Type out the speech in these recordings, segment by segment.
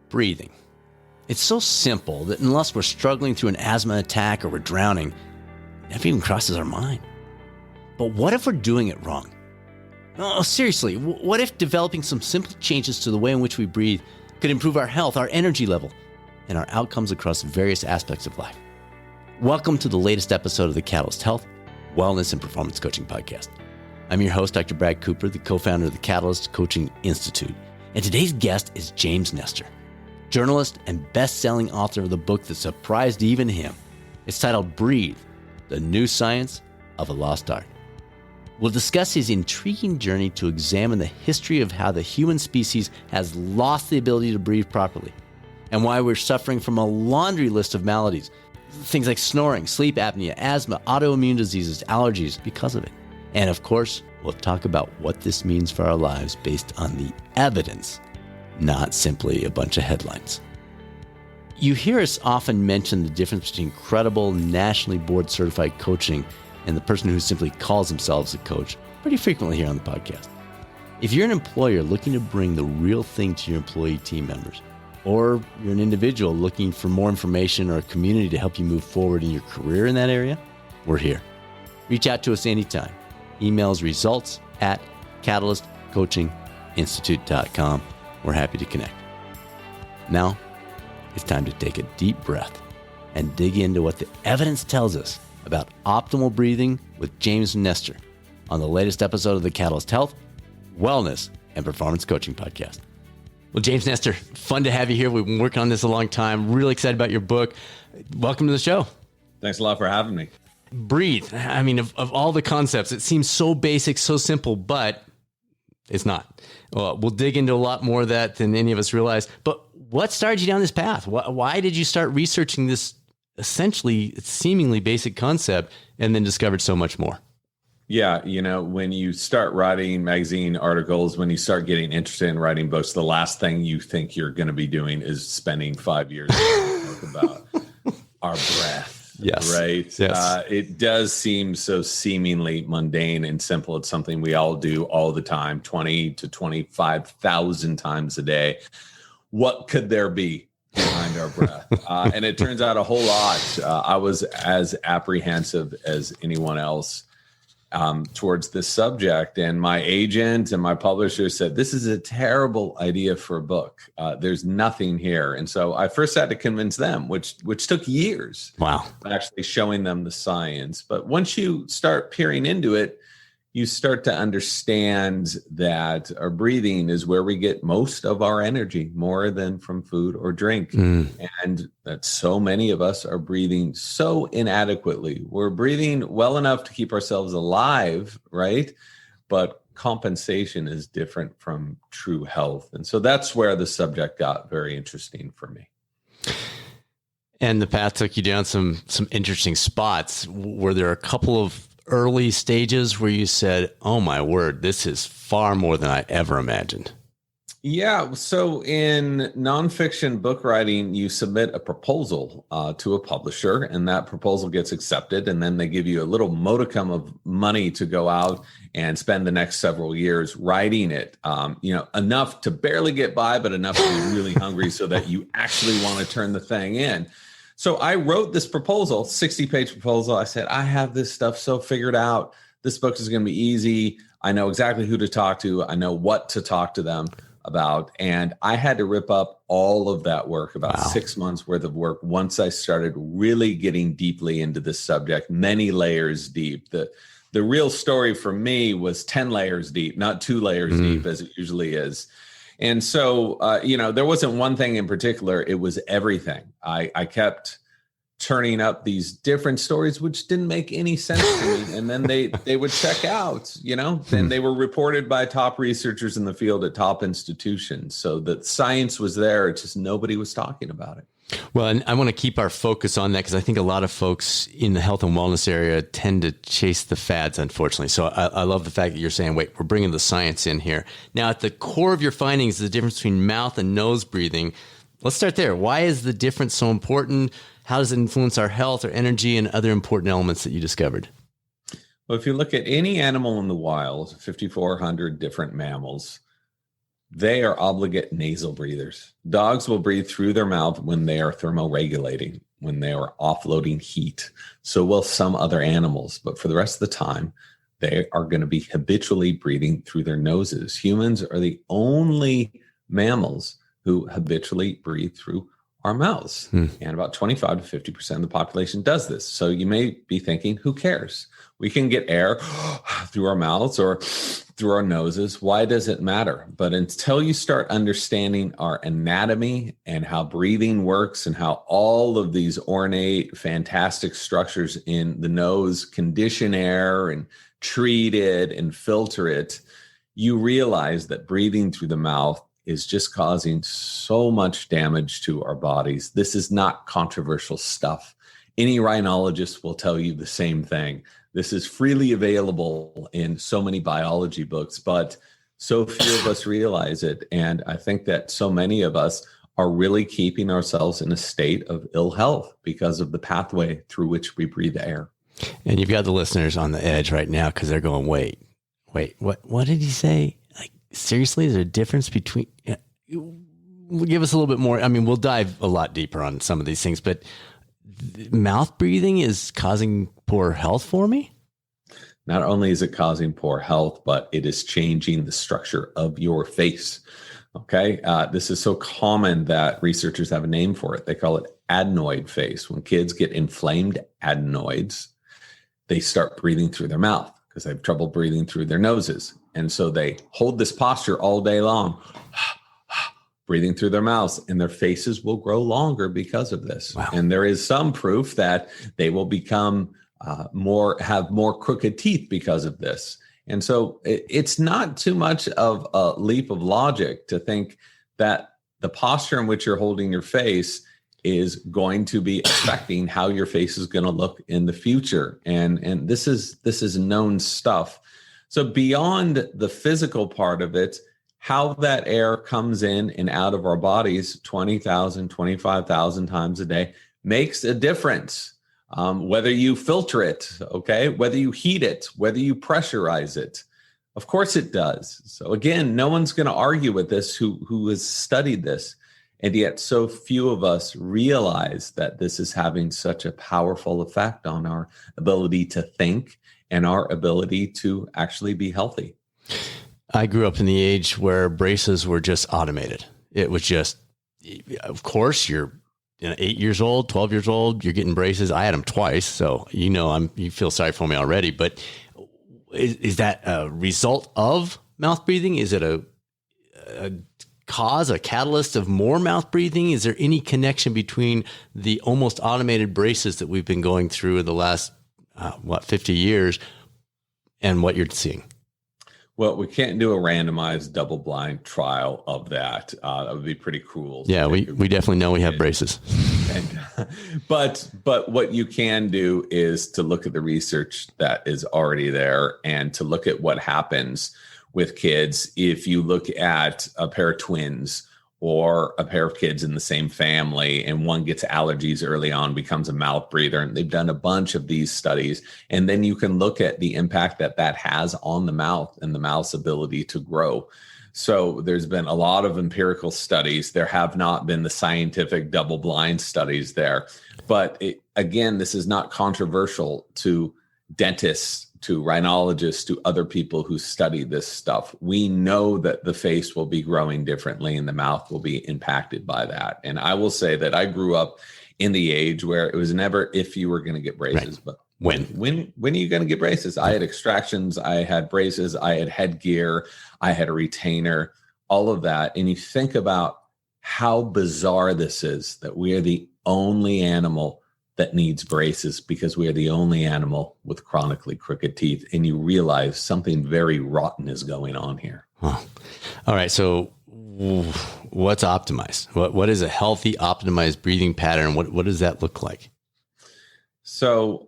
breathing. It's so simple that unless we're struggling through an asthma attack or we're drowning, it never even crosses our mind. But what if we're doing it wrong? No, seriously, what if developing some simple changes to the way in which we breathe could improve our health, our energy level, and our outcomes across various aspects of life? Welcome to the latest episode of the Catalyst Health, Wellness, and Performance Coaching Podcast. I'm your host, Dr. Brad Cooper, the co-founder of the Catalyst Coaching Institute. And today's guest is James Nestor, journalist and best-selling author of the book that surprised even him. It's titled Breathe, The New Science of a Lost Art. We'll discuss his intriguing journey to examine the history of how the human species has lost the ability to breathe properly, and why we're suffering from a laundry list of maladies, things like snoring, sleep apnea, asthma, autoimmune diseases, allergies because of it. And of course, we'll talk about what this means for our lives based on the evidence, not simply a bunch of headlines. You hear us often mention the difference between credible, nationally board certified coaching and the person who simply calls themselves a coach pretty frequently here on the podcast. If you're an employer looking to bring the real thing to your employee team members, or you're an individual looking for more information or a community to help you move forward in your career in that area, we're here. Reach out to us anytime. Emails results@catalystcoachinginstitute.com. We're happy to connect. Now, it's time to take a deep breath and dig into what the evidence tells us about optimal breathing with James Nestor on the latest episode of the Catalyst Health, Wellness, and Performance Coaching Podcast. Well, James Nestor, fun to have you here. We've been working on this a long time. Really excited about your book. Welcome to the show. Thanks a lot for having me. Breathe. I mean, of all the concepts, it seems so basic, so simple, but it's not. Well, we'll dig into a lot more of that than any of us realize. But what started you down this path? Why did you start researching this essentially seemingly basic concept and then discovered so much more? Yeah, when you start writing magazine articles, when you start getting interested in writing books, the last thing you think you're going to be doing is spending 5 years talking about our breath. Yes. Right. Yes. It does seem so seemingly mundane and simple. It's something we all do all the time, 20 to 25,000 times a day. What could there be behind our breath? And it turns out a whole lot. I was as apprehensive as anyone else towards this subject. And my agent and my publisher said, this is a terrible idea for a book. There's nothing here. And so I first had to convince them, which took years. Wow. Actually showing them the science. But once you start peering into it, you start to understand that our breathing is where we get most of our energy, more than from food or drink. And that so many of us are breathing so inadequately. We're breathing well enough to keep ourselves alive, right? But compensation is different from true health. And so that's where the subject got very interesting for me. And the path took you down some interesting spots. Were there a couple of early stages where you said, oh my word, this is far more than I ever imagined? Yeah. So in nonfiction book writing, you submit a proposal to a publisher, and that proposal gets accepted. And then they give you a little modicum of money to go out and spend the next several years writing it, enough to barely get by, but enough to be really hungry so that you actually want to turn the thing in. So I wrote this proposal, 60-page proposal. I said, I have this stuff so figured out. This book is going to be easy. I know exactly who to talk to. I know what to talk to them about. And I had to rip up all of that work, about 6 months worth of work, once I started really getting deeply into this subject, many layers deep. The real story for me was 10 layers deep, not 2 layers deep as it usually is. And so, there wasn't one thing in particular. It was everything. I kept turning up these different stories, which didn't make any sense to me. And then they would check out, and they were reported by top researchers in the field at top institutions. So the science was there. It's just nobody was talking about it. Well, and I want to keep our focus on that because I think a lot of folks in the health and wellness area tend to chase the fads, unfortunately. So I love the fact that you're saying, wait, we're bringing the science in here. Now, at the core of your findings is the difference between mouth and nose breathing. Let's start there. Why is the difference so important? How does it influence our health, our energy, and other important elements that you discovered? Well, if you look at any animal in the wild, 5,400 different mammals, They are obligate nasal breathers. Dogs will breathe through their mouth when they are thermoregulating, when they are offloading heat. So will some other animals, but for the rest of the time, they are going to be habitually breathing through their noses. Humans are the only mammals who habitually breathe through our mouths. And about 25 to 50% of the population does this. So you may be thinking, who cares? We can get air through our mouths or through our noses. Why does it matter? But until you start understanding our anatomy and how breathing works and how all of these ornate, fantastic structures in the nose condition air and treat it and filter it, you realize that breathing through the mouth is just causing so much damage to our bodies. This is not controversial stuff. Any rhinologist will tell you the same thing. This is freely available in so many biology books, but so few of us realize it. And I think that so many of us are really keeping ourselves in a state of ill health because of the pathway through which we breathe air. And you've got the listeners on the edge right now because they're going, wait, what did he say? Like, seriously, is there a difference between, give us a little bit more. I mean, we'll dive a lot deeper on some of these things, but mouth breathing is causing poor health for me? Not only is it causing poor health, but it is changing the structure of your face. Okay. This is so common that researchers have a name for it. They call it adenoid face. When kids get inflamed adenoids, they start breathing through their mouth because they have trouble breathing through their noses. And so they hold this posture all day long, breathing through their mouths, and their faces will grow longer because of this. Wow. And there is some proof that they will become have more crooked teeth because of this. And so it's not too much of a leap of logic to think that the posture in which you're holding your face is going to be affecting how your face is going to look in the future. And this is known stuff. So beyond the physical part of it, how that air comes in and out of our bodies 20,000, 25,000 times a day makes a difference. Whether you filter it, okay, whether you heat it, whether you pressurize it, of course it does. So again, no one's going to argue with this who has studied this. And yet so few of us realize that this is having such a powerful effect on our ability to think and our ability to actually be healthy. I grew up in the age where braces were just automated. It was just, of course, you're 8 years old, 12 years old, you're getting braces. I had them twice. So, you feel sorry for me already, but is that a result of mouth breathing? Is it a cause, a catalyst of more mouth breathing? Is there any connection between the almost automated braces that we've been going through in the last, 50 years and what you're seeing? Well, we can't do a randomized double-blind trial of that. That would be pretty cruel. Yeah, we definitely know we have braces. But what you can do is to look at the research that is already there and to look at what happens with kids if you look at a pair of twins or a pair of kids in the same family and one gets allergies early on, becomes a mouth breather. And they've done a bunch of these studies. And then you can look at the impact that has on the mouth and the mouth's ability to grow. So there's been a lot of empirical studies. There have not been the scientific double-blind studies there. But again, this is not controversial to dentists, to rhinologists, to other people who study this stuff. We know that the face will be growing differently and the mouth will be impacted by that. And I will say that I grew up in the age where it was never if you were going to get braces, right, but when are you going to get braces? I had extractions, I had braces, I had headgear, I had a retainer, all of that. And you think about how bizarre this is that we are the only animal that needs braces because we are the only animal with chronically crooked teeth. And you realize something very rotten is going on here. Huh. All right. So what's optimized? What is a healthy, optimized breathing pattern? What does that look like? So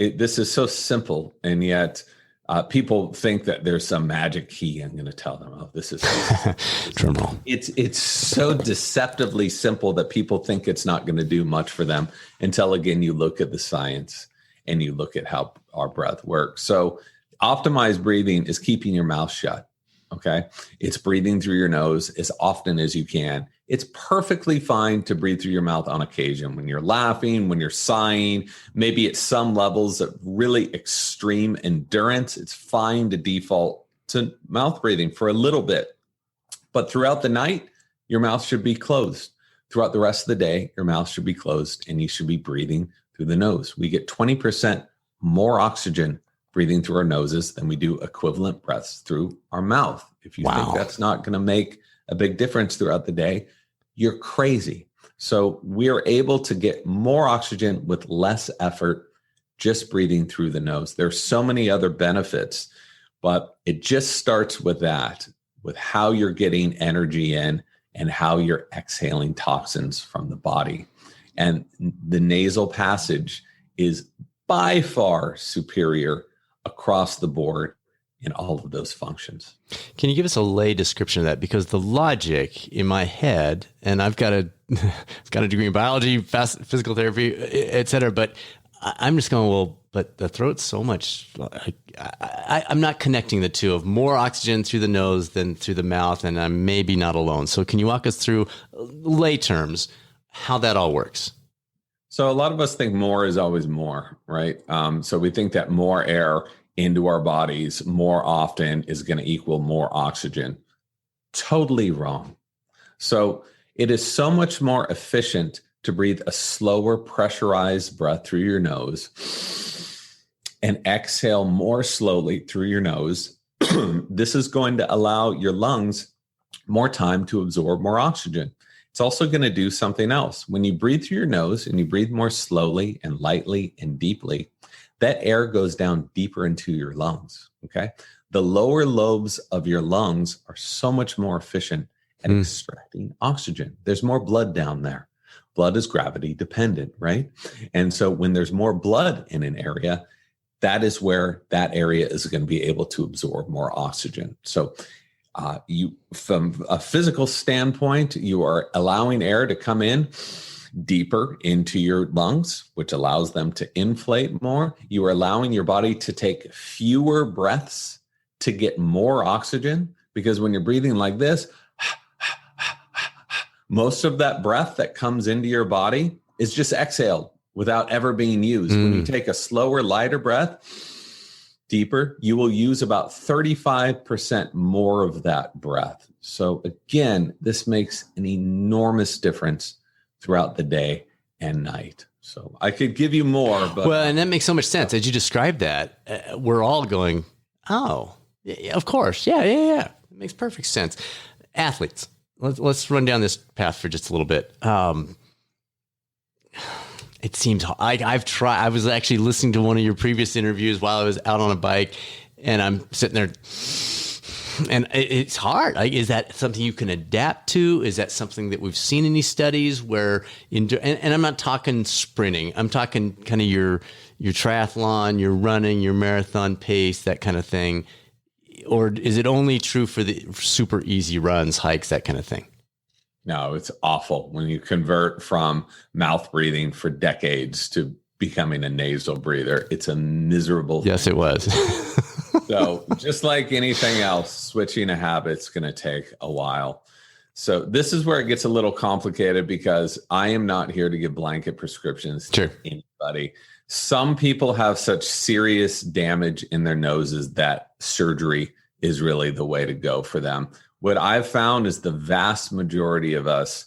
this is so simple. And yet people think that there's some magic key. I'm going to tell them, oh, this is drum roll. It's so deceptively simple that people think it's not going to do much for them until, again, you look at the science and you look at how our breath works. So optimized breathing is keeping your mouth shut. Okay. It's breathing through your nose as often as you can. It's perfectly fine to breathe through your mouth on occasion when you're laughing, when you're sighing, maybe at some levels of really extreme endurance. It's fine to default to mouth breathing for a little bit. But throughout the night, your mouth should be closed. Throughout the rest of the day, your mouth should be closed and you should be breathing through the nose. We get 20% more oxygen breathing through our noses than we do equivalent breaths through our mouth. If you think that's not going to make a big difference throughout the day, you're crazy. So we are able to get more oxygen with less effort, just breathing through the nose. There's so many other benefits, but it just starts with that, with how you're getting energy in and how you're exhaling toxins from the body. And the nasal passage is by far superior across the board in all of those functions. Can you give us a lay description of that? Because the logic in my head, and I've got a degree in biology, physical therapy, et cetera, but I'm just going, well, but the throat's so much, I'm not connecting the two of more oxygen through the nose than through the mouth, and I'm maybe not alone. So can you walk us through lay terms, how that all works? So a lot of us think more is always more, right? So we think that more air into our bodies more often is going to equal more oxygen. Totally wrong. So it is so much more efficient to breathe a slower pressurized breath through your nose and exhale more slowly through your nose. This is going to allow your lungs more time to absorb more oxygen. It's also going to do something else. When you breathe through your nose and you breathe more slowly and lightly and deeply, that air goes down deeper into your lungs. Okay. The lower lobes of your lungs are so much more efficient at extracting oxygen. There's more blood down there. Blood is gravity dependent, right? And so when there's more blood in an area, that is where that area is going to be able to absorb more oxygen. So you, from a physical standpoint, you are allowing air to come in deeper into your lungs, which allows them to inflate more. You are allowing your body to take fewer breaths to get more oxygen, because when you're breathing like this, most of that breath that comes into your body is just exhaled without ever being used. When you take a slower, lighter breath, deeper, you will use about 35% more of that breath. So again, this makes an enormous difference throughout the day and night. So I could give you more, but well, and that makes so much sense as you described that. We're all going, oh, yeah, of course, yeah. It makes perfect sense. Athletes, let's run down this path for just a little bit. It seems I've tried. I was actually listening to one of your previous interviews while I was out on a bike, and I'm sitting there, and it's hard. Is that something you can adapt to? Is that something that we've seen in these studies where, and I'm not talking sprinting. I'm talking kind of your triathlon, your running, your marathon pace, that kind of thing. Or is it only true for the super easy runs, hikes, that kind of thing? No, it's awful when you convert from mouth breathing for decades to becoming a nasal breather. It's a miserable thing. Yes, it was. So just like anything else, switching a habit's going to take a while. So this is where it gets a little complicated, because I am not here to give blanket prescriptions to anybody. Some people have such serious damage in their noses that surgery is really the way to go for them. What I've found is the vast majority of us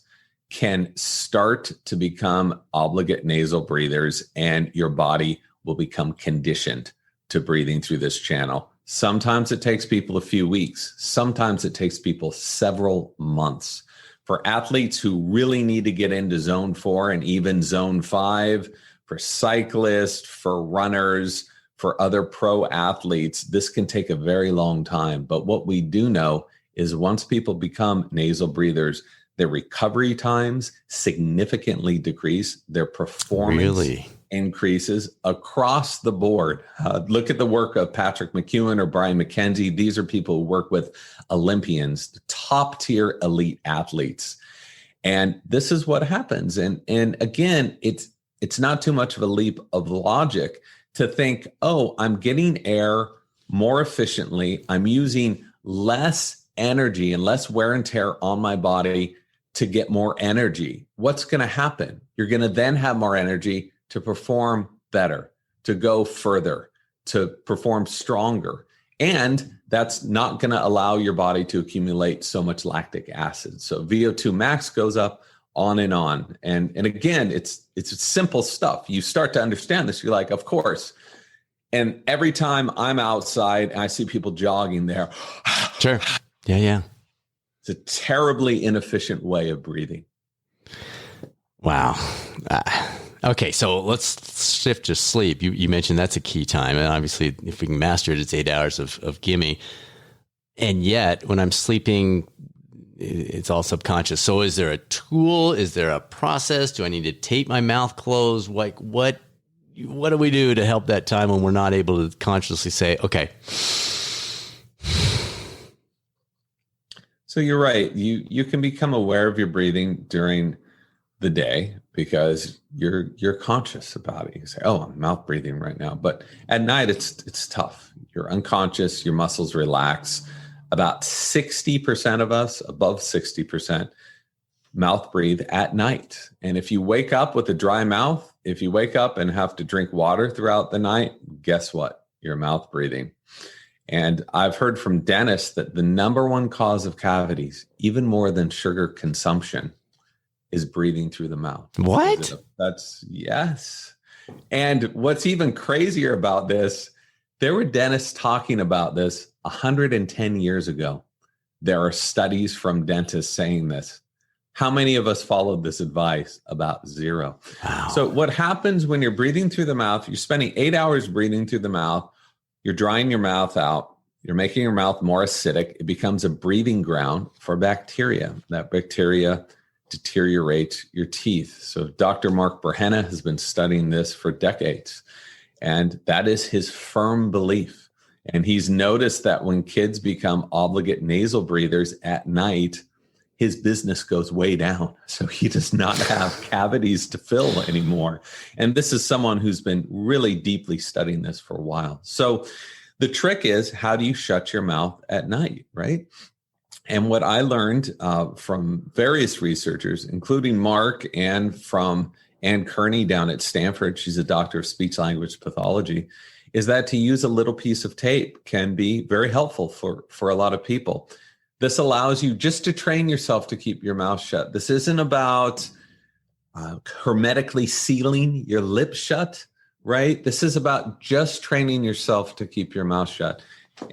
can start to become obligate nasal breathers, and your body will become conditioned to breathing through this channel. Sometimes it takes people a few weeks. Sometimes it takes people several months. For athletes who really need to get into zone 4 and even zone 5, for cyclists, for runners, for other pro athletes, this can take a very long time. But what we do know is once people become nasal breathers, their recovery times significantly decrease, their performance increases across the board. Look at the work of Patrick McEwen or Brian McKenzie. These are people who work with Olympians, top tier elite athletes. And this is what happens. And again, it's not too much of a leap of logic to think, oh, I'm getting air more efficiently. I'm using less energy and less wear and tear on my body to get more energy. What's going to happen? You're going to then have more energy to perform better, to go further, to perform stronger. And that's not going to allow your body to accumulate so much lactic acid. So VO2 max goes up, on and on. And again, it's simple stuff. You start to understand this. You're like, of course. And every time I'm outside and I see people jogging there. Sure. Yeah. It's a terribly inefficient way of breathing. Wow. Okay, so let's shift to sleep. You mentioned that's a key time. And obviously, if we can master it, it's 8 hours of gimme. And yet, when I'm sleeping, it's all subconscious. So is there a tool? Is there a process? Do I need to tape my mouth closed? Like what do we do to help that time when we're not able to consciously say, okay. So you're right. You can become aware of your breathing during the day because you're conscious about it. You say, oh, I'm mouth breathing right now. But at night, it's tough. You're unconscious, your muscles relax. About 60% of us, above 60%, mouth breathe at night. And if you wake up with a dry mouth, if you wake up and have to drink water throughout the night, guess what? You're mouth breathing. And I've heard from dentists that the number one cause of cavities, even more than sugar consumption, is breathing through the mouth. What? Yes. And what's even crazier about this, there were dentists talking about this 110 years ago. There are studies from dentists saying this. How many of us followed this advice? About zero. Wow. So what happens when you're breathing through the mouth, you're spending 8 hours breathing through the mouth, you're drying your mouth out, you're making your mouth more acidic. It becomes a breeding ground for bacteria. That bacteria deteriorates your teeth. So Dr. Mark Berhenna has been studying this for decades. And that is his firm belief. And he's noticed that when kids become obligate nasal breathers at night, his business goes way down. So he does not have cavities to fill anymore. And this is someone who's been really deeply studying this for a while. So the trick is, how do you shut your mouth at night, right? And what I learned from various researchers, including Mark and from Ann Kearney down at Stanford, she's a doctor of speech language pathology, is that to use a little piece of tape can be very helpful for a lot of people. This allows you just to train yourself to keep your mouth shut. This isn't about hermetically sealing your lips shut, right? This is about just training yourself to keep your mouth shut.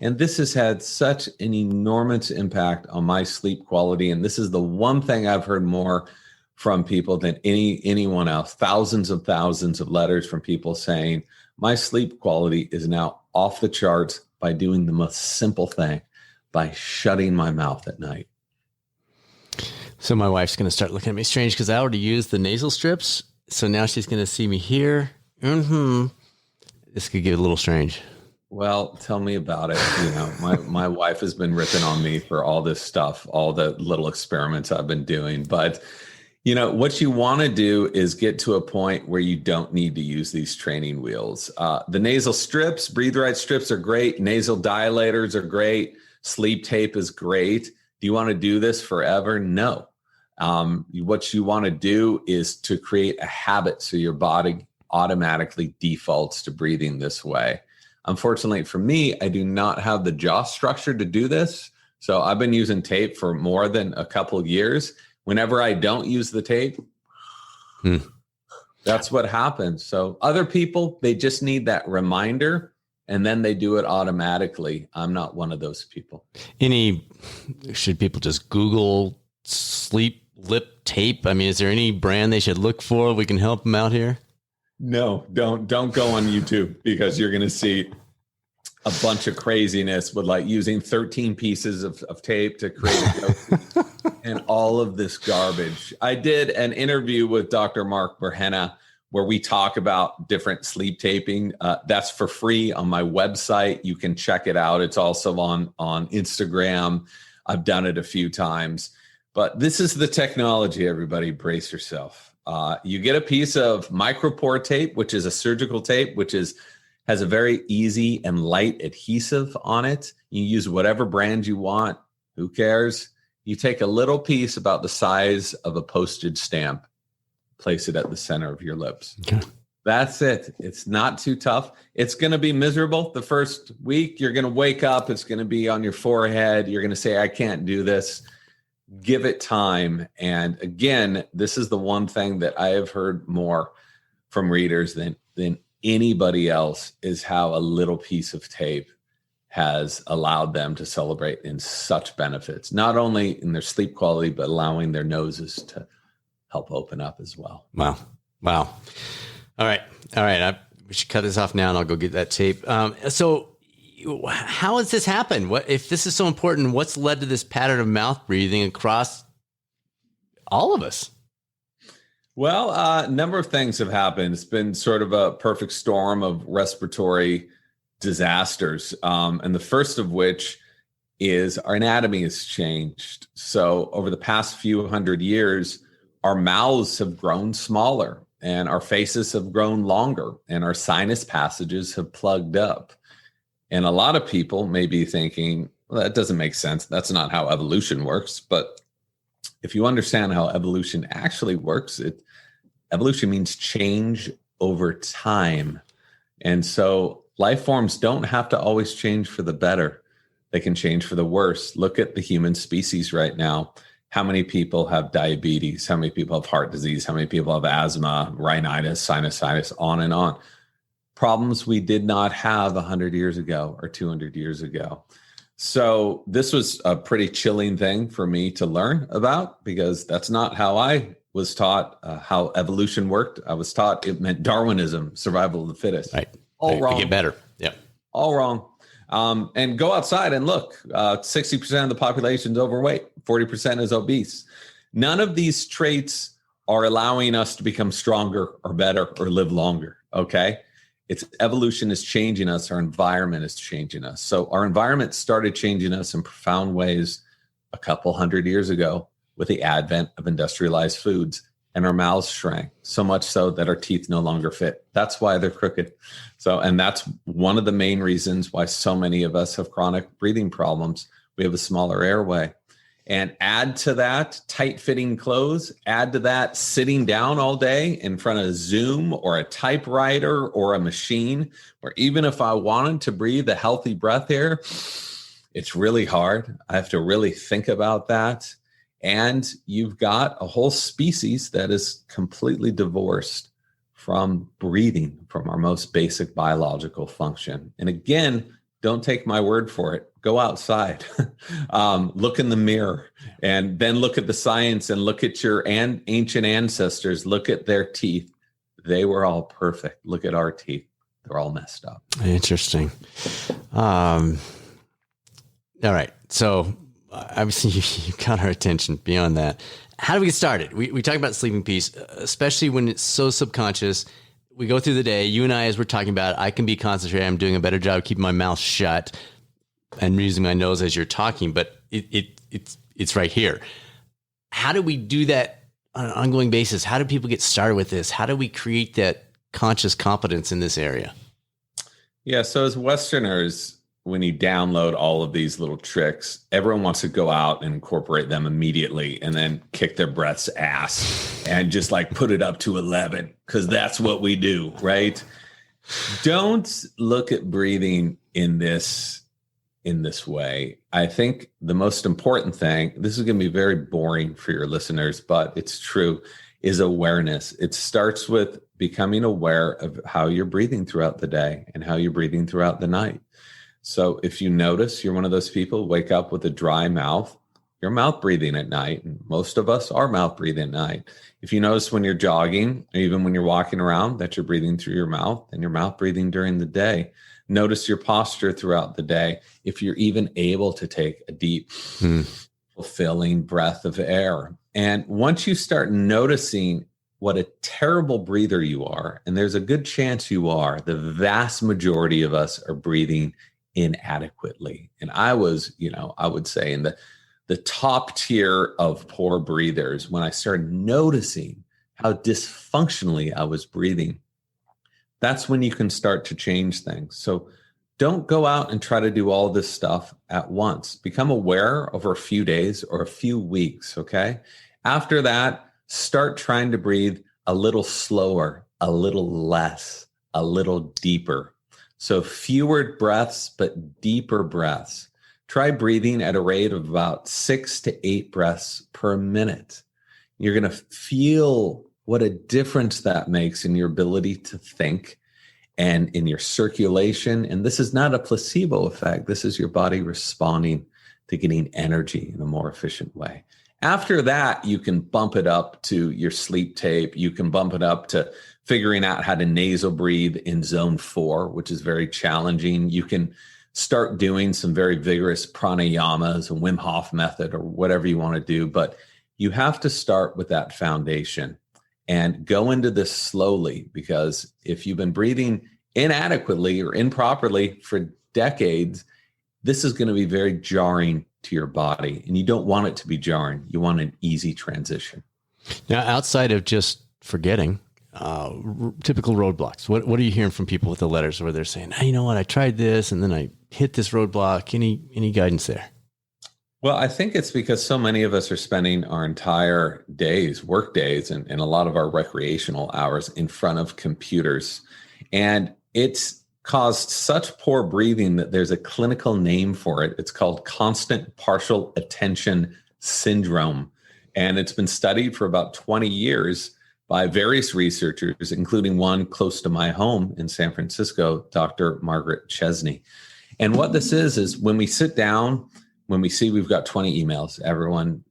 And this has had such an enormous impact on my sleep quality. And this is the one thing I've heard more from people than anyone else. Thousands of letters from people saying, my sleep quality is now off the charts by doing the most simple thing, by shutting my mouth at night. So my wife's going to start looking at me strange because I already used the nasal strips. So now she's going to see me here. This could get a little strange. Well, tell me about it. You know, my wife has been ripping on me for all this stuff, all the little experiments I've been doing. But, you know, what you want to do is get to a point where you don't need to use these training wheels. The nasal strips, Breathe Right strips are great. Nasal dilators are great. Sleep tape is great. Do you want to do this forever? No. What you want to do is to create a habit so your body automatically defaults to breathing this way. Unfortunately for me, I do not have the jaw structure to do this. So I've been using tape for more than a couple of years. Whenever I don't use the tape, that's what happens. So other people, they just need that reminder and then they do it automatically. I'm not one of those people. Should people just Google sleep lip tape? I mean, is there any brand they should look for? We can help them out here. No, don't go on YouTube because you're going to see a bunch of craziness with like using 13 pieces of tape to create a goatee and all of this garbage. I did an interview with Dr. Mark Berhenna where we talk about different sleep taping. That's for free on my website. You can check it out. It's also on Instagram. I've done it a few times. But this is the technology, everybody. Brace yourself. You get a piece of micropore tape, which is a surgical tape, which has a very easy and light adhesive on it. You use whatever brand you want. Who cares? You take a little piece about the size of a postage stamp, place it at the center of your lips. Okay. That's it. It's not too tough. It's going to be miserable the first week. You're going to wake up. It's going to be on your forehead. You're going to say, I can't do this. Give it time. And again, this is the one thing that I have heard more from readers than anybody else is how a little piece of tape has allowed them to celebrate in such benefits, not only in their sleep quality, but allowing their noses to help open up as well. Wow. All right. We should cut this off now and I'll go get that tape. So how has this happened? What, if this is so important, what's led to this pattern of mouth breathing across all of us? Well, a number of things have happened. It's been sort of a perfect storm of respiratory disasters. And the first of which is our anatomy has changed. So over the past few hundred years, our mouths have grown smaller and our faces have grown longer and our sinus passages have plugged up. And a lot of people may be thinking, well, that doesn't make sense. That's not how evolution works. But if you understand how evolution actually works, evolution means change over time. And so life forms don't have to always change for the better. They can change for the worse. Look at the human species right now. How many people have diabetes? How many people have heart disease? How many people have asthma, rhinitis, sinusitis, on and on? Problems we did not have 100 years ago or 200 years ago. So this was a pretty chilling thing for me to learn about because that's not how I was taught how evolution worked. I was taught it meant Darwinism, survival of the fittest. Right. All wrong. To get better. Yep. All wrong. And go outside and look. 60% of the population is overweight. 40% is obese. None of these traits are allowing us to become stronger or better or live longer. Okay. It's evolution is changing us. Our environment is changing us. So our environment started changing us in profound ways a couple hundred years ago with the advent of industrialized foods, and our mouths shrank so much so that our teeth no longer fit. That's why they're crooked. So, and that's one of the main reasons why so many of us have chronic breathing problems. We have a smaller airway. And add to that tight-fitting clothes, add to that sitting down all day in front of Zoom or a typewriter or a machine, where even if I wanted to breathe a healthy breath air, it's really hard. I have to really think about that. And you've got a whole species that is completely divorced from breathing, from our most basic biological function. And again, don't take my word for it. Go outside, look in the mirror, and then look at the science and look at your ancient ancestors. Look at their teeth. They were all perfect. Look at our teeth. They're all messed up. Interesting. All right. So obviously you got our attention beyond that. How do we get started? We talk about sleeping piece, especially when it's so subconscious. We go through the day, you and I, as we're talking about it, I can be concentrated. I'm doing a better job keeping my mouth shut and using my nose as you're talking, but it's right here. How do we do that on an ongoing basis? How do people get started with this? How do we create that conscious competence in this area? Yeah. So as Westerners, when you download all of these little tricks, everyone wants to go out and incorporate them immediately and then kick their breath's ass and just like put it up to 11 because that's what we do, right? Don't look at breathing in this way. I think the most important thing, this is going to be very boring for your listeners, but it's true, is awareness. It starts with becoming aware of how you're breathing throughout the day and how you're breathing throughout the night. So if you notice you're one of those people wake up with a dry mouth, you're mouth breathing at night. And most of us are mouth breathing at night. If you notice when you're jogging, or even when you're walking around, that you're breathing through your mouth, and you're mouth breathing during the day. Notice your posture throughout the day. If you're even able to take a deep, fulfilling breath of air. And once you start noticing what a terrible breather you are, and there's a good chance you are, the vast majority of us are breathing inadequately. And I was, I would say in the top tier of poor breathers when I started noticing how dysfunctionally I was breathing. That's when you can start to change things. So don't go out and try to do all this stuff at once. Become aware over a few days or a few weeks, okay? After that, start trying to breathe a little slower, a little less, a little deeper. So fewer breaths, but deeper breaths. Try breathing at a rate of about 6 to 8 breaths per minute. You're going to feel what a difference that makes in your ability to think and in your circulation. And this is not a placebo effect. This is your body responding to getting energy in a more efficient way. After that, you can bump it up to your sleep tape. You can bump it up to figuring out how to nasal breathe in zone 4, which is very challenging. You can start doing some very vigorous pranayamas, a Wim Hof method, or whatever you want to do. But you have to start with that foundation and go into this slowly, because if you've been breathing inadequately or improperly for decades, this is going to be very jarring to your body, and you don't want it to be jarring. You want an easy transition. Now, outside of just forgetting, typical roadblocks, what are you hearing from people with the letters where they're saying, hey, you know what, I tried this and then I hit this roadblock? Any guidance there? Well, I think it's because so many of us are spending our entire days, work days, and a lot of our recreational hours in front of computers. And it's caused such poor breathing that there's a clinical name for it. It's called constant partial attention syndrome. And it's been studied for about 20 years by various researchers, including one close to my home in San Francisco, Dr. Margaret Chesney. And what this is when we sit down, when we see we've got 20 emails, everyone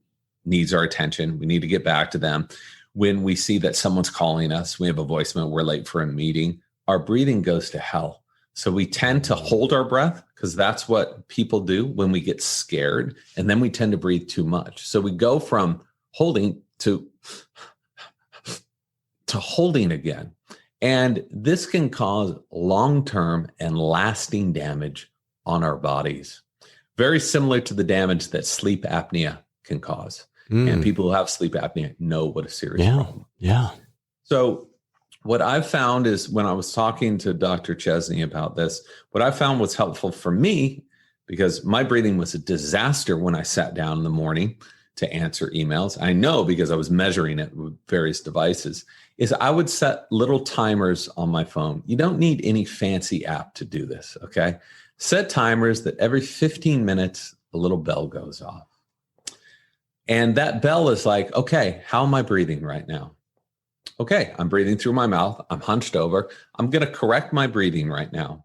needs our attention. We need to get back to them. When we see that someone's calling us, we have a voicemail, we're late for a meeting, our breathing goes to hell. So we tend to hold our breath because that's what people do when we get scared. And then we tend to breathe too much. So we go from holding to holding again. And this can cause long-term and lasting damage on our bodies. Very similar to the damage that sleep apnea can cause. And people who have sleep apnea know what a serious problem. Yeah. So what I've found is when I was talking to Dr. Chesney about this, what I found was helpful for me, because my breathing was a disaster when I sat down in the morning to answer emails. I know because I was measuring it with various devices, is I would set little timers on my phone. You don't need any fancy app to do this, okay? Set timers that every 15 minutes, a little bell goes off. And that bell is like, okay, how am I breathing right now? Okay, I'm breathing through my mouth. I'm hunched over. I'm going to correct my breathing right now.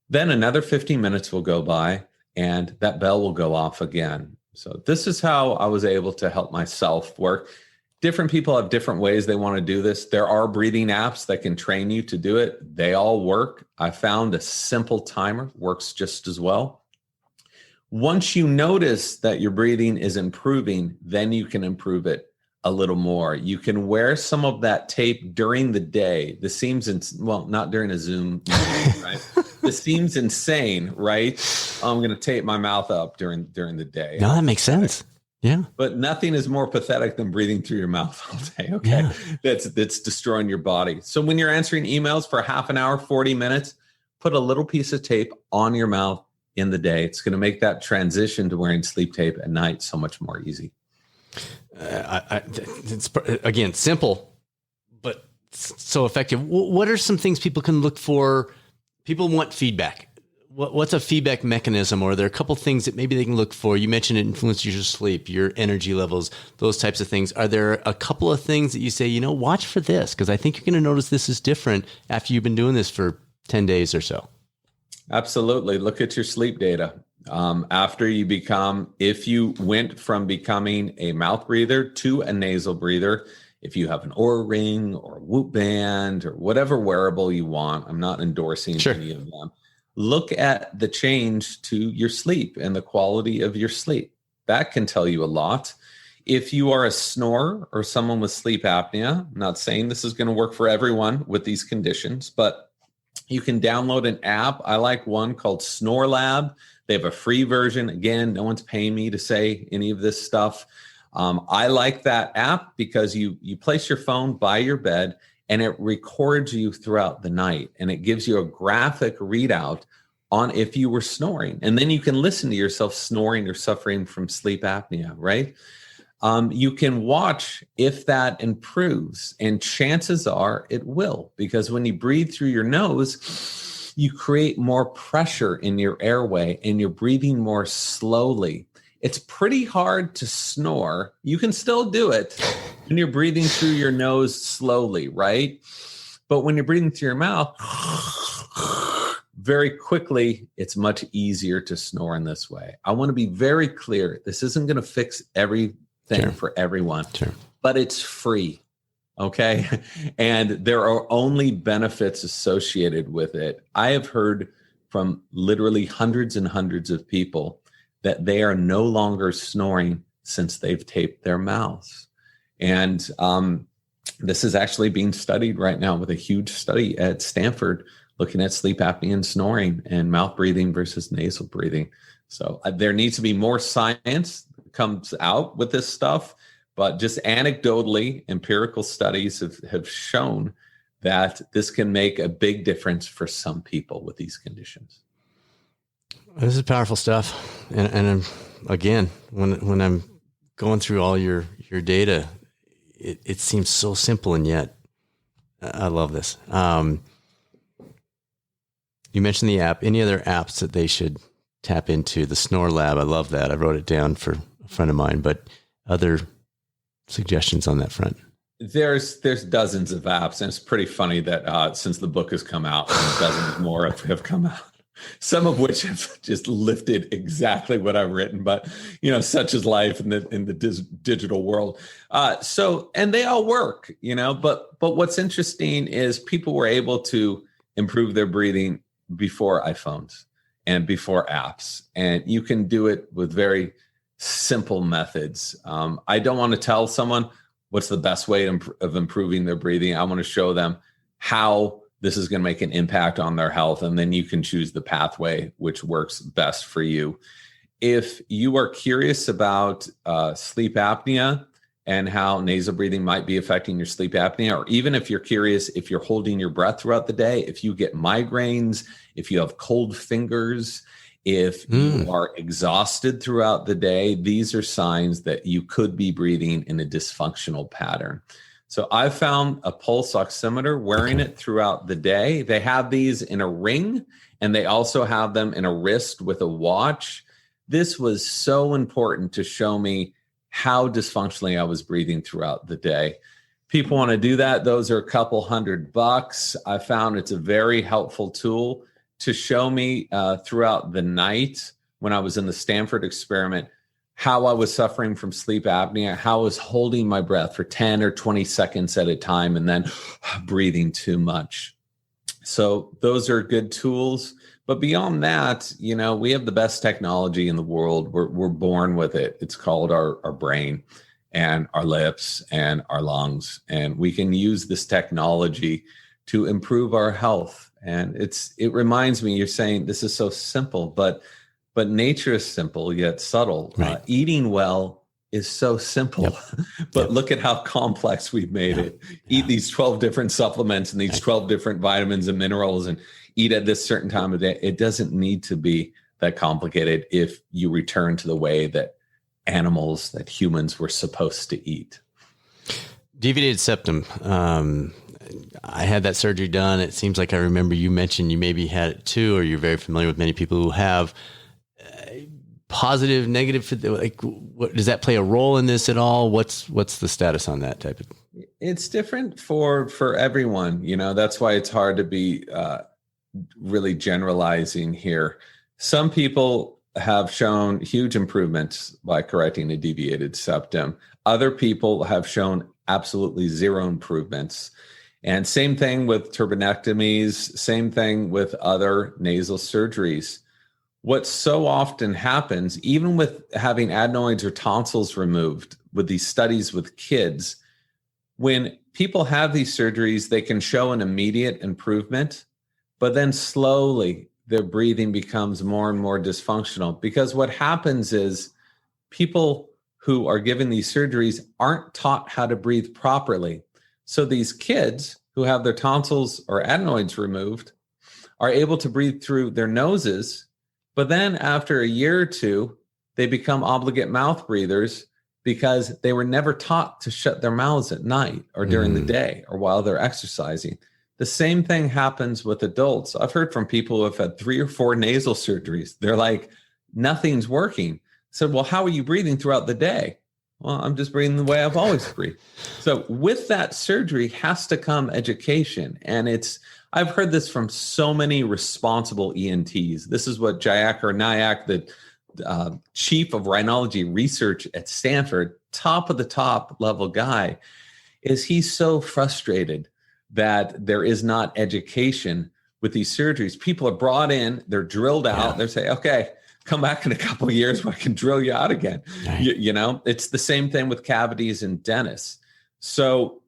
Then another 15 minutes will go by and that bell will go off again. So this is how I was able to help myself work. Different people have different ways they want to do this. There are breathing apps that can train you to do it. They all work. I found a simple timer works just as well. Once you notice that your breathing is improving, then you can improve it a little more. You can wear some of that tape during the day. This seems, not during a Zoom meeting, right? This seems insane, right? I'm going to tape my mouth up during the day. No, that makes sense. Yeah. But nothing is more pathetic than breathing through your mouth all day. Okay. Yeah. That's destroying your body. So when you're answering emails for half an hour, 40 minutes, put a little piece of tape on your mouth in the day. It's going to make that transition to wearing sleep tape at night so much more easy. It's again, simple, but so effective. What are some things people can look for? People want feedback. What's a feedback mechanism? Or are there a couple things that maybe they can look for? You mentioned it influences your sleep, your energy levels, those types of things. Are there a couple of things that you say, watch for this? Because I think you're going to notice this is different after you've been doing this for 10 days or so. Absolutely. Look at your sleep data. If you went from becoming a mouth breather to a nasal breather, if you have an Oura Ring or a Whoop band or whatever wearable you want, I'm not endorsing any of them. Look at the change to your sleep and the quality of your sleep. That can tell you a lot. If you are a snorer or someone with sleep apnea, I'm not saying this is going to work for everyone with these conditions, but you can download an app. I like one called Snore Lab. They have a free version. Again, no one's paying me to say any of this stuff. I like that app because you place your phone by your bed and it records you throughout the night, and it gives you a graphic readout on if you were snoring. And then you can listen to yourself snoring or suffering from sleep apnea, right? You can watch if that improves, and chances are it will, because when you breathe through your nose, you create more pressure in your airway and you're breathing more slowly. It's pretty hard to snore. You can still do it when you're breathing through your nose slowly, right? But when you're breathing through your mouth, very quickly, it's much easier to snore in this way. I want to be very clear. This isn't going to fix everything for everyone, but it's free. Okay. And there are only benefits associated with it. I have heard from literally hundreds and hundreds of people that they are no longer snoring since they've taped their mouths. And this is actually being studied right now with a huge study at Stanford looking at sleep apnea and snoring and mouth breathing versus nasal breathing. So there needs to be more science that comes out with this stuff, but just anecdotally, empirical studies have shown that this can make a big difference for some people with these conditions. This is powerful stuff. And again, when I'm going through all your data, it seems so simple, and yet I love this. You mentioned the app. Any other apps that they should tap into? The Snore Lab, I love that. I wrote it down for a friend of mine, but other suggestions on that front? There's dozens of apps, and it's pretty funny that since the book has come out, dozens more have come out. Some of which have just lifted exactly what I've written, but such is life in the digital world. And they all work, But what's interesting is people were able to improve their breathing before iPhones and before apps, and you can do it with very simple methods. I don't want to tell someone what's the best way of improving their breathing. I want to show them how this is going to make an impact on their health, and then you can choose the pathway which works best for you. If you are curious about sleep apnea and how nasal breathing might be affecting your sleep apnea, or even if you're curious if you're holding your breath throughout the day, if you get migraines, if you have cold fingers, if you are exhausted throughout the day, these are signs that you could be breathing in a dysfunctional pattern. So I've found a pulse oximeter, wearing it throughout the day. They have these in a ring, and they also have them in a wrist with a watch. This was so important to show me how dysfunctionally I was breathing throughout the day. People want to do that. Those are a couple $100. I found it's a very helpful tool to show me throughout the night when I was in the Stanford experiment, how I was suffering from sleep apnea, how I was holding my breath for 10 or 20 seconds at a time and then breathing too much. So those are good tools. But beyond that, we have the best technology in the world. We're born with it. It's called our brain and our lips and our lungs. And we can use this technology to improve our health. And it reminds me, you're saying this is so simple, but nature is simple yet subtle. Right. Eating well is so simple, but look at how complex we've made it. Eat these 12 different supplements and these 12 different vitamins and minerals, and eat at this certain time of day. It doesn't need to be that complicated if you return to the way that humans were supposed to eat. Deviated septum. I had that surgery done. It seems like I remember you mentioned you maybe had it too, or you're very familiar with many people who have. Positive, negative, what does that play a role in this at all? What's the status on that type of? It's different for everyone. That's why it's hard to be really generalizing here. Some people have shown huge improvements by correcting a deviated septum. Other people have shown absolutely zero improvements. And same thing with turbinectomies, same thing with other nasal surgeries. What so often happens, even with having adenoids or tonsils removed with these studies with kids, when people have these surgeries, they can show an immediate improvement, but then slowly their breathing becomes more and more dysfunctional, because what happens is people who are given these surgeries aren't taught how to breathe properly. So these kids who have their tonsils or adenoids removed are able to breathe through their noses, but then after a year or two, they become obligate mouth breathers because they were never taught to shut their mouths at night or during the day or while they're exercising. The same thing happens with adults. I've heard from people who have had 3 or 4 nasal surgeries. They're like, nothing's working. I said, well, how are you breathing throughout the day? Well, I'm just breathing the way I've always breathed. So with that surgery has to come education. And I've heard this from so many responsible ENTs. This is what Jayakar Nayak, the chief of rhinology research at Stanford, top of the top level guy, is he's so frustrated that there is not education with these surgeries. People are brought in, they're drilled out, they're saying, okay, come back in a couple of years where I can drill you out again. Right. You know, it's the same thing with cavities and dentists. So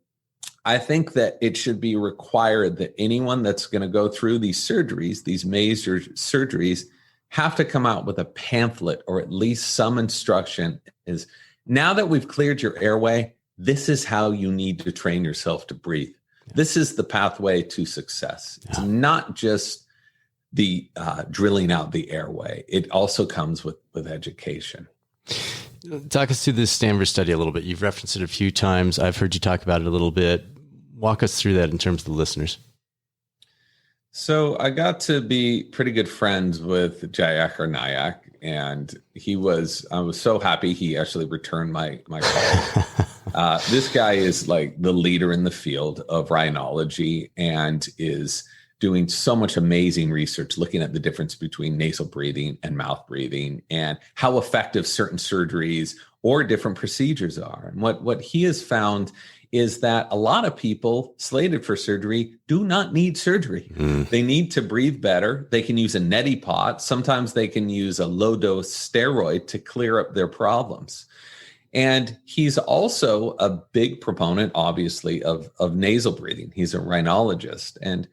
I think that it should be required that anyone that's going to go through these surgeries, these major surgeries, have to come out with a pamphlet or at least some instruction is, now that we've cleared your airway, this is how you need to train yourself to breathe. This is the pathway to success. It's not just the drilling out the airway. It also comes with education. Talk us through this Stanford study a little bit. You've referenced it a few times. I've heard you talk about it a little bit. Walk us through that in terms of the listeners. So I got to be pretty good friends with Jayakar Nayak, and I was so happy he actually returned my call. This guy is like the leader in the field of rhinology and is doing so much amazing research looking at the difference between nasal breathing and mouth breathing and how effective certain surgeries or different procedures are. And what he has found is that a lot of people slated for surgery do not need surgery. They need to breathe better. They can use a neti pot. Sometimes they can use a low-dose steroid to clear up their problems. And he's also a big proponent, obviously, of nasal breathing. He's a rhinologist. And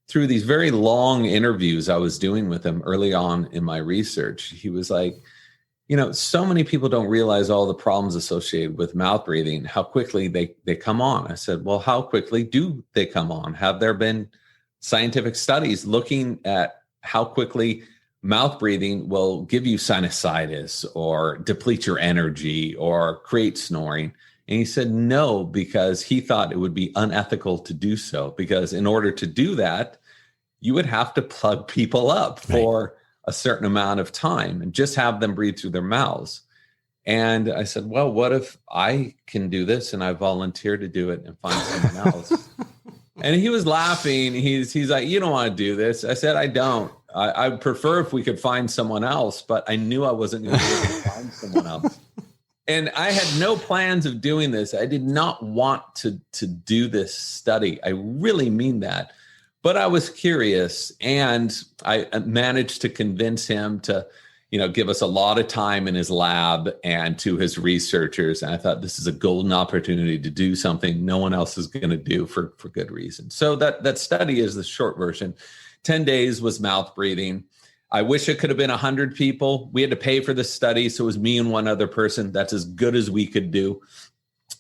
through these very long interviews I was doing with him early on in my research, he was like, you know, so many people don't realize all the problems associated with mouth breathing, how quickly they come on. I said, well, how quickly do they come on? Have there been scientific studies looking at how quickly mouth breathing will give you sinusitis or deplete your energy or create snoring? And he said no, because he thought it would be unethical to do so, because in order to do that, you would have to plug people up for a certain amount of time and just have them breathe through their mouths. And I said, well, what if I can do this and I volunteer to do it and find someone else? And he was laughing. He's like, you don't want to do this. I said, I don't. I prefer if we could find someone else, but I knew I wasn't going to be able to find someone else. And I had no plans of doing this. I did not want to do this study. I really mean that. But I was curious, and I managed to convince him to, give us a lot of time in his lab and to his researchers. And I thought this is a golden opportunity to do something no one else is going to do for good reason. So that study is the short version. 10 days was mouth breathing. I wish it could have been 100 people. We had to pay for the study, so it was me and one other person. That's as good as we could do.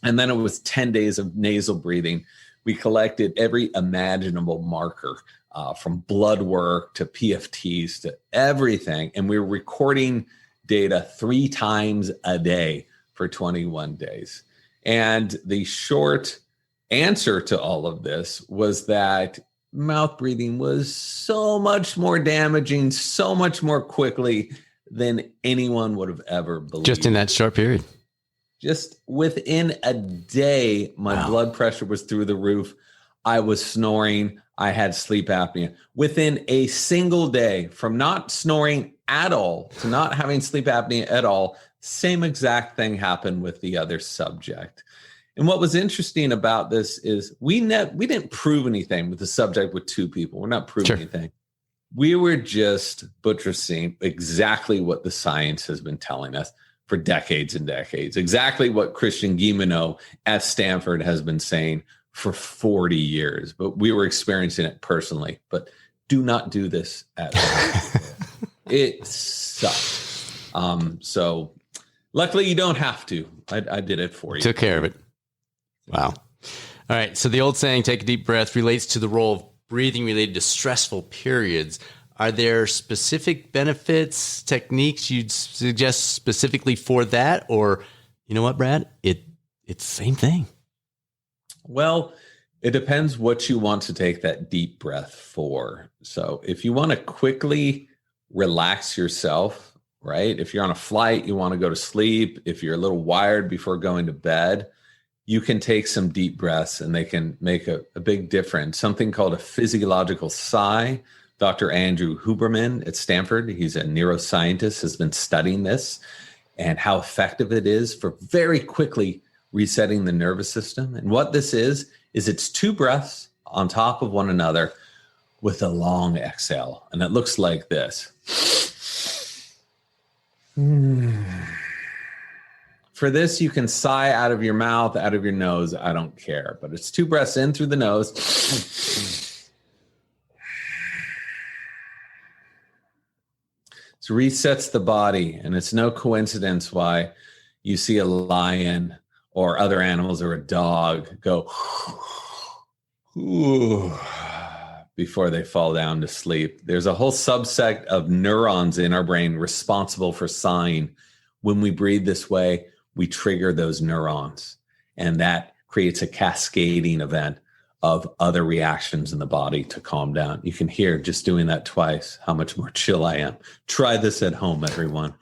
And then it was 10 days of nasal breathing. We collected every imaginable marker, from blood work to PFTs to everything. And we were recording data 3 times a day for 21 days. And the short answer to all of this was that mouth breathing was so much more damaging, so much more quickly than anyone would have ever believed. Just in that short period. Just within a day, my blood pressure was through the roof. I was snoring. I had sleep apnea. Within a single day, from not snoring at all to not having sleep apnea at all, same exact thing happened with the other subject. And what was interesting about this is we didn't prove anything with the subject with 2 people. We're not proving anything. We were just buttressing exactly what the science has been telling us for decades and decades. Exactly what Christian Guilleminault at Stanford has been saying for 40 years. But we were experiencing it personally. But do not do this at all. It sucks. So luckily you don't have to. I did it for you. Took care of it. Wow. All right. So the old saying, take a deep breath, relates to the role of breathing related to stressful periods. Are there specific benefits, techniques you'd suggest specifically for that? Or, you know what, Brad? It's the same thing. Well, it depends what you want to take that deep breath for. So if you want to quickly relax yourself, right? If you're on a flight, you want to go to sleep. If you're a little wired before going to bed, you can take some deep breaths and they can make a big difference. Something called a physiological sigh. Dr. Andrew Huberman at Stanford, he's a neuroscientist, has been studying this and how effective it is for very quickly resetting the nervous system. And what this is it's 2 breaths on top of one another with a long exhale. And it looks like this. For this, you can sigh out of your mouth, out of your nose. I don't care. But it's 2 breaths in through the nose. It resets the body. And it's no coincidence why you see a lion or other animals or a dog go before they fall down to sleep. There's a whole subset of neurons in our brain responsible for sighing. When we breathe this way, we trigger those neurons, and that creates a cascading event of other reactions in the body to calm down. You can hear just doing that twice how much more chill I am. Try this at home, everyone.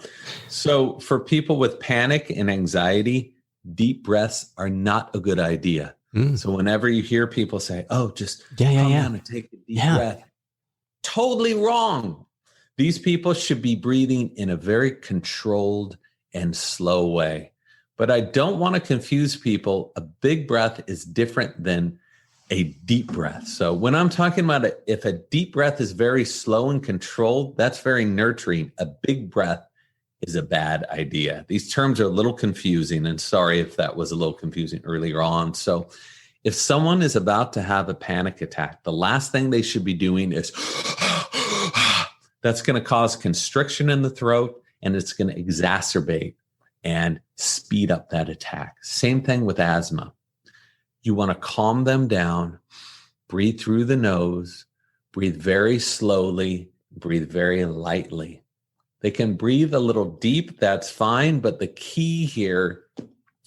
So for people with panic and anxiety, deep breaths are not a good idea. So whenever you hear people say, oh, just calm down and take a deep breath, totally wrong. These people should be breathing in a very controlled and slow way. But I don't want to confuse people. A big breath is different than a deep breath. So when I'm talking about if a deep breath is very slow and controlled, that's very nurturing. A big breath is a bad idea. These terms are a little confusing, and sorry if that was a little confusing earlier on. So if someone is about to have a panic attack, the last thing they should be doing is that's going to cause constriction in the throat, and it's going to exacerbate and speed up that attack. Same thing with asthma. You want to calm them down, breathe through the nose, breathe very slowly, breathe very lightly. They can breathe a little deep, that's fine, but the key here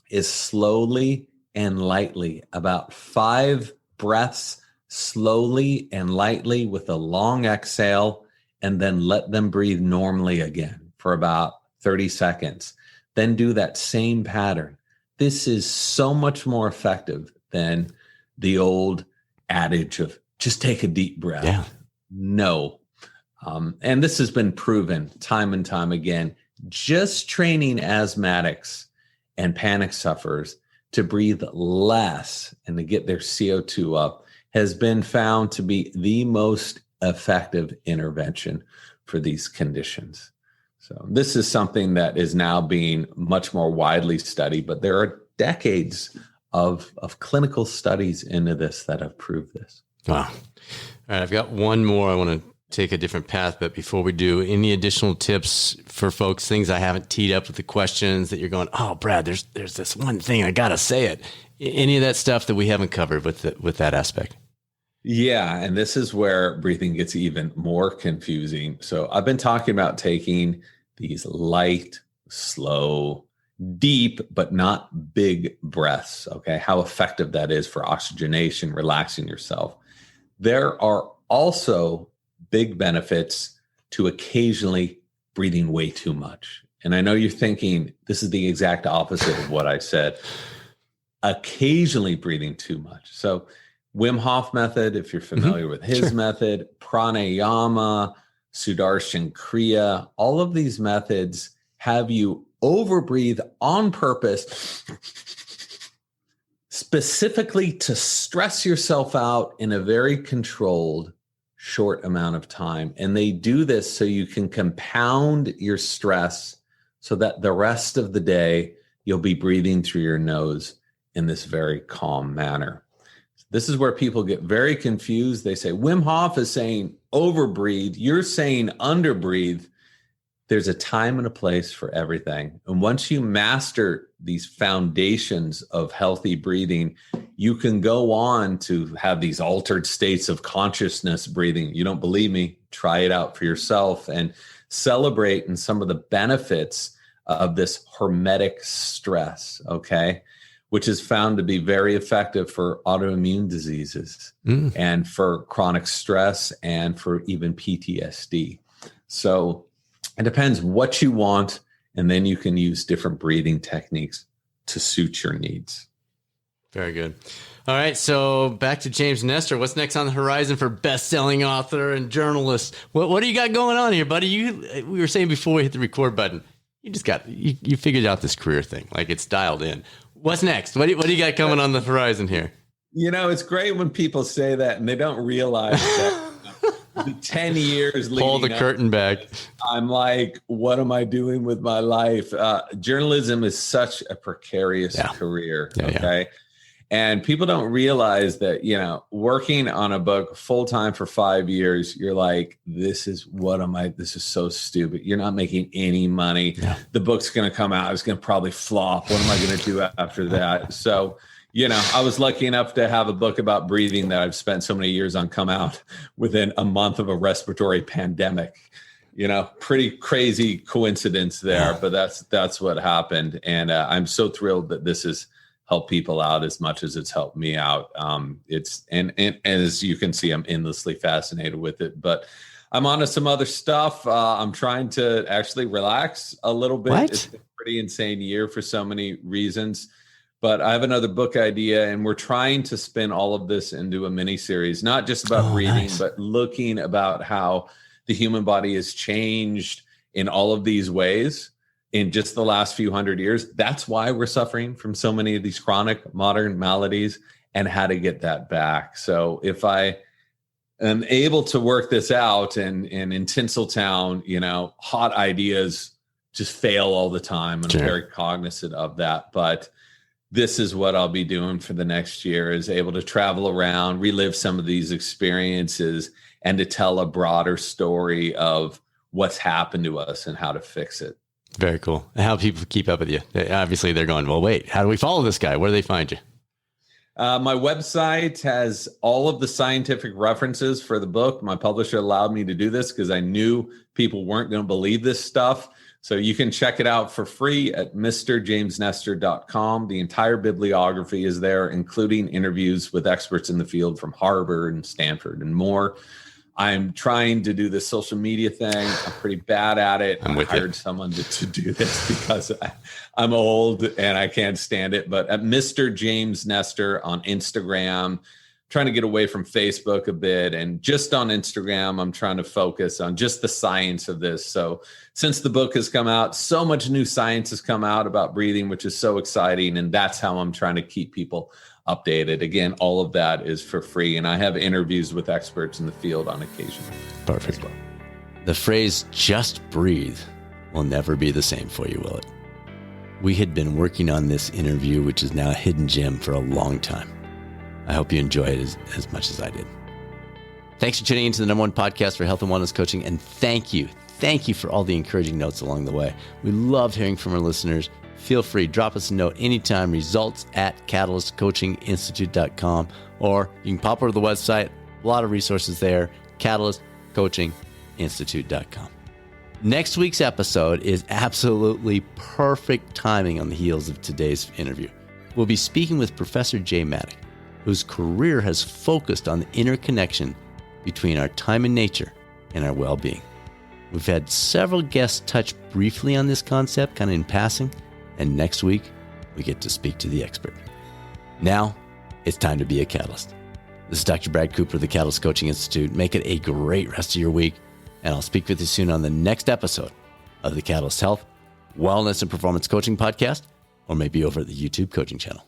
is slowly and lightly, about 5 breaths slowly and lightly with a long exhale, and then let them breathe normally again for about 30 seconds. Then do that same pattern. This is so much more effective than the old adage of just take a deep breath. Yeah. No. And this has been proven time and time again. Just training asthmatics and panic sufferers to breathe less and to get their CO2 up has been found to be the most effective intervention for these conditions. So this is something that is now being much more widely studied, but there are decades of clinical studies into this that have proved this. Wow. All right, I've got one more. I want to take a different path, but before we do, any additional tips for folks, things I haven't teed up with the questions that you're going, oh, Brad, there's this one thing, I got to say it. Any of that stuff that we haven't covered with that aspect? Yeah, and this is where breathing gets even more confusing. So I've been talking about taking these light, slow, deep, but not big breaths, okay? How effective that is for oxygenation, relaxing yourself. There are also big benefits to occasionally breathing way too much. And I know you're thinking, this is the exact opposite of what I said. Occasionally breathing too much. So Wim Hof method, if you're familiar with his method, pranayama, Sudarshan Kriya, all of these methods have you overbreathe on purpose, specifically to stress yourself out in a very controlled, short amount of time. And they do this so you can compound your stress so that the rest of the day you'll be breathing through your nose in this very calm manner. This is where people get very confused. They say, Wim Hof is saying overbreathe. You're saying underbreathe. There's a time and a place for everything. And once you master these foundations of healthy breathing, you can go on to have these altered states of consciousness breathing. You don't believe me? Try it out for yourself and celebrate in some of the benefits of this hermetic stress, okay, which is found to be very effective for autoimmune diseases and for chronic stress and for even PTSD. So it depends what you want, and then you can use different breathing techniques to suit your needs. Very good. All right, so back to James Nestor. What's next on the horizon for best-selling author and journalist? What do you got going on here, buddy? We were saying before we hit the record button, you figured out this career thing, like it's dialed in. What's next? What do you got coming on the horizon here? You know, it's great when people say that and they don't realize that the 10 years leading pull the curtain back. I'm like, what am I doing with my life? Journalism is such a precarious career. Okay. And people don't realize that, you know, working on a book full time for 5 years, you're like, this is so stupid. You're not making any money. Yeah. The book's going to come out. It's going to probably flop. What am I going to do after that? So, you know, I was lucky enough to have a book about breathing that I've spent so many years on come out within a month of a respiratory pandemic. You know, pretty crazy coincidence there, but that's what happened. And I'm so thrilled that this has helped people out as much as it's helped me out. And as you can see, I'm endlessly fascinated with it, but I'm on to some other stuff. I'm trying to actually relax a little bit. What? It's been a pretty insane year for so many reasons. But I have another book idea, and we're trying to spin all of this into a mini series, not just about breathing, but looking about how the human body has changed in all of these ways in just the last few hundred years. That's why we're suffering from so many of these chronic modern maladies, and how to get that back. So if I am able to work this out, and in Tinseltown, you know, hot ideas just fail all the time, and I'm very cognizant of that. But this is what I'll be doing for the next year, is able to travel around, relive some of these experiences, and to tell a broader story of what's happened to us and how to fix it. Very cool. And how people keep up with you. Obviously, they're going, well, wait, how do we follow this guy? Where do they find you? My website has all of the scientific references for the book. My publisher allowed me to do this because I knew people weren't going to believe this stuff. So you can check it out for free at mrjamesnestor.com. The entire bibliography is there, including interviews with experts in the field from Harvard and Stanford and more. I'm trying to do this social media thing. I'm pretty bad at it. I hired someone to do this because I'm old and I can't stand it. But at Mr. James Nestor on Instagram, trying to get away from Facebook a bit. And just on Instagram, I'm trying to focus on just the science of this. So since the book has come out, so much new science has come out about breathing, which is so exciting. And that's how I'm trying to keep people updated. Again, all of that is for free. And I have interviews with experts in the field on occasion. Perfect. Well. The phrase "just breathe" will never be the same for you, will it? We had been working on this interview, which is now a hidden gem, for a long time. I hope you enjoy it as much as I did. Thanks for tuning into the #1 podcast for health and wellness coaching. And thank you for all the encouraging notes along the way. We love hearing from our listeners. Feel free, drop us a note anytime, results@catalystcoachinginstitute.com, or you can pop over to the website. A lot of resources there, catalystcoachinginstitute.com. Next week's episode is absolutely perfect timing on the heels of today's interview. We'll be speaking with Professor Jay Maddock, whose career has focused on the interconnection between our time in nature and our well-being. We've had several guests touch briefly on this concept, kind of in passing, and next week, we get to speak to the expert. Now, it's time to be a catalyst. This is Dr. Brad Cooper of the Catalyst Coaching Institute. Make it a great rest of your week, and I'll speak with you soon on the next episode of the Catalyst Health, Wellness, and Performance Coaching Podcast, or maybe over at the YouTube coaching channel.